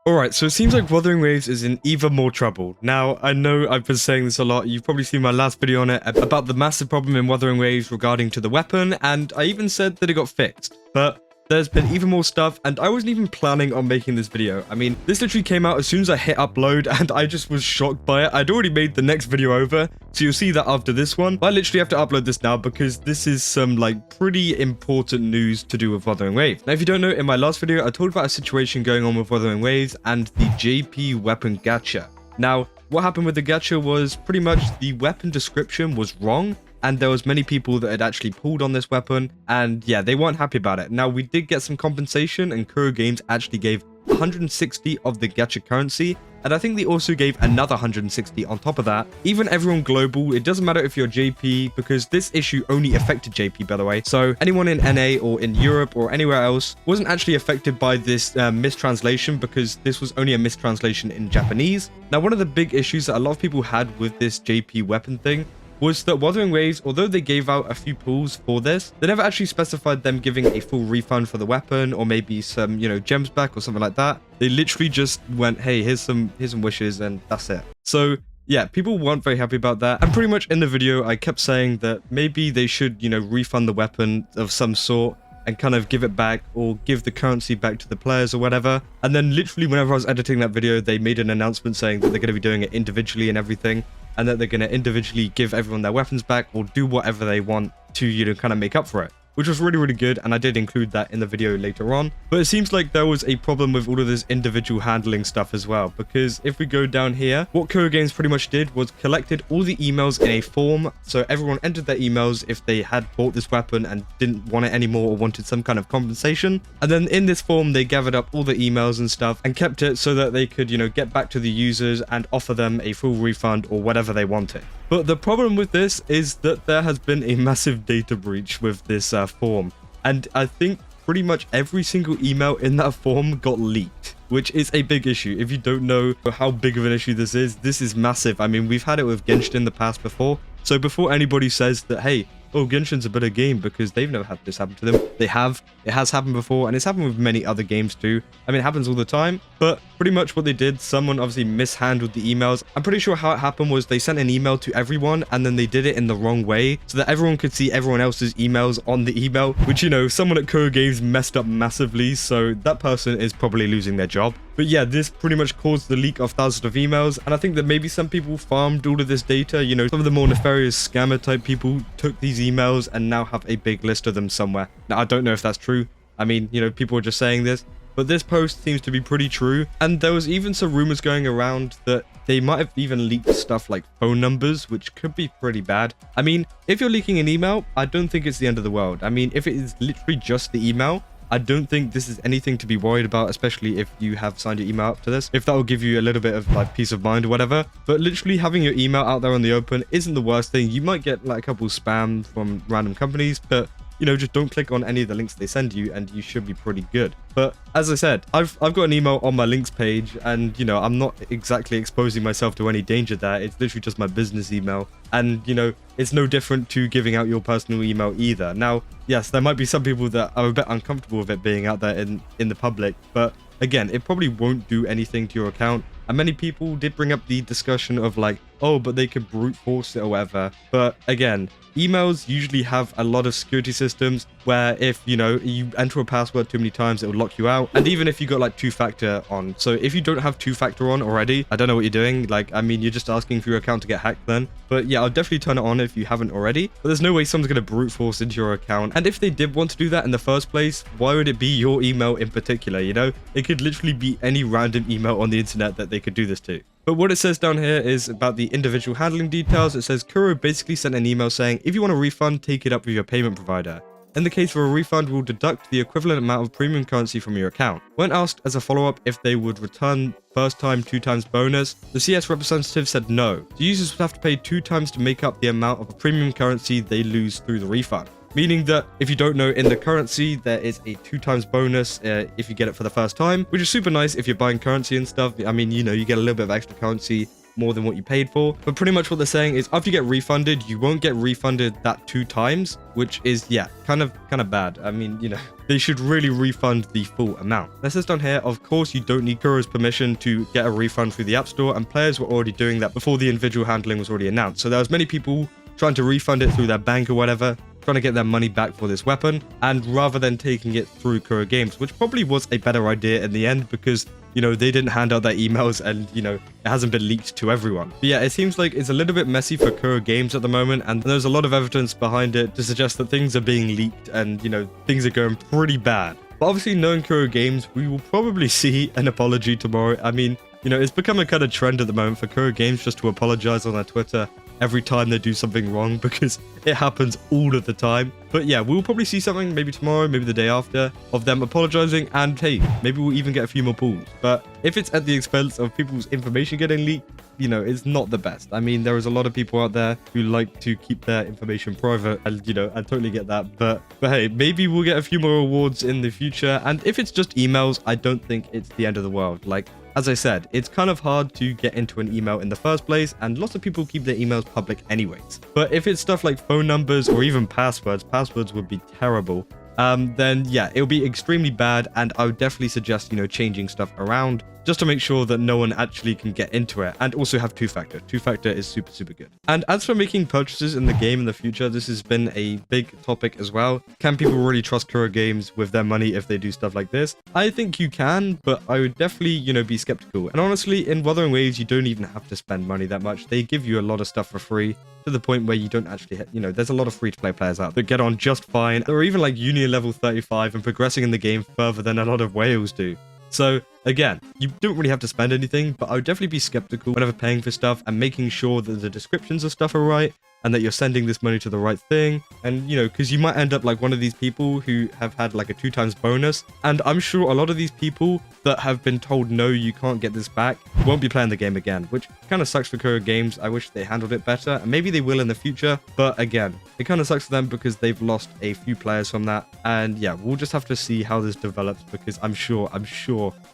Alright, so it seems like Wuthering Waves is in even more trouble. Now, I know I've been saying this a lot, you've probably seen my last video on it about the massive problem in Wuthering Waves regarding to the weapon, and I even said that it got fixed. But there's been even more stuff, and I wasn't even planning on making this video. I mean, this literally came out as soon as I hit upload, and I just was shocked by it. I'd already made the next video over, so you'll see that after this one. But I literally have to upload this now because this is some, like, pretty important news to do with Wuthering Waves. Now, if you don't know, in my last video, I talked about a situation going on with Wuthering Waves and the JP weapon gacha. Now, what happened with the gacha was pretty much the weapon description was wrong, and there was many people that had actually pulled on this weapon, and yeah, they weren't happy about it. Now, we did get some compensation, and Kuro Games actually gave 160 of the gacha currency, and I think they also gave another 160 on top of that. Even everyone global, it doesn't matter if you're JP, because this issue only affected JP, by the way. So anyone in NA or in Europe or anywhere else wasn't actually affected by this mistranslation, because this was only a mistranslation in Japanese. Now, one of the big issues that a lot of people had with this JP weapon thing was that Wuthering Waves, although they gave out a few pulls for this, they never actually specified them giving a full refund for the weapon, or maybe some, you know, gems back or something like that. They literally just went, hey, here's some wishes, and that's it. So yeah, people weren't very happy about that. And pretty much in the video, I kept saying that maybe they should, you know, refund the weapon of some sort and kind of give it back, or give the currency back to the players or whatever. And then literally whenever I was editing that video, they made an announcement saying that they're going to be doing it individually and everything, and that they're going to individually give everyone their weapons back or do whatever they want to, you know, kind of make up for it, which was really, really good, and I did include that in the video later on. But it seems like there was a problem with all of this individual handling stuff as well, because if we go down here, what Kuro Games pretty much did was collected all the emails in a form, so everyone entered their emails if they had bought this weapon and didn't want it anymore or wanted some kind of compensation, and then in this form they gathered up all the emails and stuff and kept it so that they could, you know, get back to the users and offer them a full refund or whatever they wanted. But the problem with this is that there has been a massive data breach with this form, and I think pretty much every single email in that form got leaked, which is a big issue. If you don't know how big of an issue this is massive. I mean, we've had it with Genshin in the past before, so before anybody says that, hey, oh, Genshin's a better game because they've never had this happen to them, they have. It has happened before, and it's happened with many other games too. I mean, it happens all the time, but pretty much what they did, someone obviously mishandled the emails. I'm pretty sure how it happened was they sent an email to everyone, and then they did it in the wrong way so that everyone could see everyone else's emails on the email, which, you know, someone at Kuro Games messed up massively, so that person is probably losing their job. But yeah, this pretty much caused the leak of thousands of emails, and I think that maybe some people farmed all of this data. You know, some of the more nefarious scammer type people took these emails and now have a big list of them somewhere. Now, I don't know if that's true. I mean, you know, people are just saying this, but this post seems to be pretty true. And there was even some rumors going around that they might have even leaked stuff like phone numbers, which could be pretty bad. I mean, if you're leaking an email, I don't think it's the end of the world. I mean, if it is literally just the email, I don't think this is anything to be worried about, especially if you have signed your email up to this, if that will give you a little bit of like peace of mind or whatever. But literally having your email out there on the open isn't the worst thing. You might get like a couple spam from random companies, but you know, just don't click on any of the links they send you and you should be pretty good. But as I said, I've got an email on my links page, and you know, I'm not exactly exposing myself to any danger there. It's literally just my business email, and you know, it's no different to giving out your personal email either. Now, yes, there might be some people that are a bit uncomfortable with it being out there in the public, but again, it probably won't do anything to your account. And many people did bring up the discussion of like, oh, but they could brute force it or whatever. But again, emails usually have a lot of security systems where if, you know, you enter a password too many times, it will lock you out. And even if you got like two-factor on. So if you don't have two-factor on already, I don't know what you're doing. Like, I mean, you're just asking for your account to get hacked then. But yeah, I'll definitely turn it on if you haven't already. But there's no way someone's going to brute force into your account. And if they did want to do that in the first place, why would it be your email in particular? You know, it could literally be any random email on the internet that they could do this to. But what it says down here is about the individual handling details. It says Kuro basically sent an email saying, if you want a refund, take it up with your payment provider. In the case of a refund, we'll deduct the equivalent amount of premium currency from your account. When asked as a follow-up if they would return first time 2 times bonus, the CS representative said no. The users would have to pay 2 times to make up the amount of premium currency they lose through the refund. Meaning that if you don't know, in the currency, there is a 2 times bonus if you get it for the first time, which is super nice if you're buying currency and stuff. I mean, you know, you get a little bit of extra currency more than what you paid for. But pretty much what they're saying is after you get refunded, you won't get refunded that 2 times, which is, yeah, kind of bad. I mean, you know, they should really refund the full amount. It says down here, of course, you don't need Kuro's permission to get a refund through the App Store, and players were already doing that before the individual handling was already announced. So there was many people trying to refund it through their bank or whatever, trying to get their money back for this weapon, and rather than taking it through Kuro Games, which probably was a better idea in the end because, you know, they didn't hand out their emails and, you know, it hasn't been leaked to everyone. But yeah, it seems like it's a little bit messy for Kuro Games at the moment, and there's a lot of evidence behind it to suggest that things are being leaked and, you know, things are going pretty bad. But obviously, knowing Kuro Games, we will probably see an apology tomorrow. I mean, you know, it's become a kind of trend at the moment for Kuro Games just to apologize on their Twitter every time they do something wrong because it happens all of the time. But yeah, we'll probably see something maybe tomorrow, maybe the day after, of them apologizing, and hey, maybe we'll even get a few more pulls. But if it's at the expense of people's information getting leaked, you know, it's not the best. I mean, there is a lot of people out there who like to keep their information private, and, you know, I totally get that. But hey, maybe we'll get a few more awards in the future. And if it's just emails, I don't think it's the end of the world. Like, as I said, it's kind of hard to get into an email in the first place, and lots of people keep their emails public anyways. But if it's stuff like phone numbers or even passwords would be terrible. Then yeah, it'll be extremely bad, and I would definitely suggest, you know, changing stuff around just to make sure that no one actually can get into it, and also have two-factor. Two-factor is super, super good. And as for making purchases in the game in the future, this has been a big topic as well. Can people really trust Kuro Games with their money if they do stuff like this? I think you can, but I would definitely, you know, be skeptical. And honestly, in Wuthering Waves, you don't even have to spend money that much. They give you a lot of stuff for free, to the point where you don't actually, you know, there's a lot of free-to-play players out that get on just fine. They're even like Union level 35 and progressing in the game further than a lot of whales do. So again, you don't really have to spend anything, but I would definitely be skeptical whenever paying for stuff and making sure that the descriptions of stuff are right and that you're sending this money to the right thing. And, you know, because you might end up like one of these people who have had like a 2 times bonus. And I'm sure a lot of these people that have been told, no, you can't get this back, won't be playing the game again, which kind of sucks for Kuro Games. I wish they handled it better, and maybe they will in the future. But again, it kind of sucks for them because they've lost a few players from that. And yeah, we'll just have to see how this develops, because I'm sure,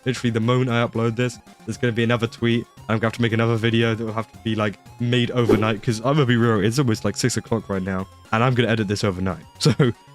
literally the moment I upload this, there's going to be another tweet. I'm going to have to make another video that will have to be like made overnight, because I'm going to be real, it's almost like 6 o'clock right now, and I'm going to edit this overnight. So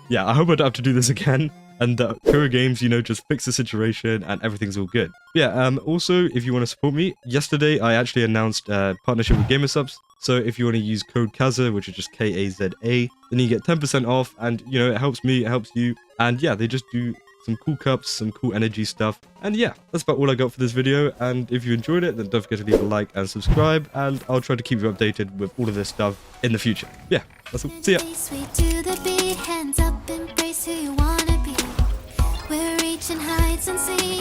yeah, I hope I don't have to do this again, and that Kuro Games, you know, just fix the situation and everything's all good. Yeah, also, if you want to support me, yesterday I actually announced a partnership with GamerSubs. So if you want to use code KAZA, which is just KAZA, then you get 10% off, and, you know, it helps me, it helps you, and yeah, they just do some cool cups, some cool energy stuff. And yeah, that's about all I got for this video. And if you enjoyed it, then don't forget to leave a like and subscribe, and I'll try to keep you updated with all of this stuff in the future. Yeah, that's all. See ya. Hands up, embrace who you wanna be. We're reaching heights unseen.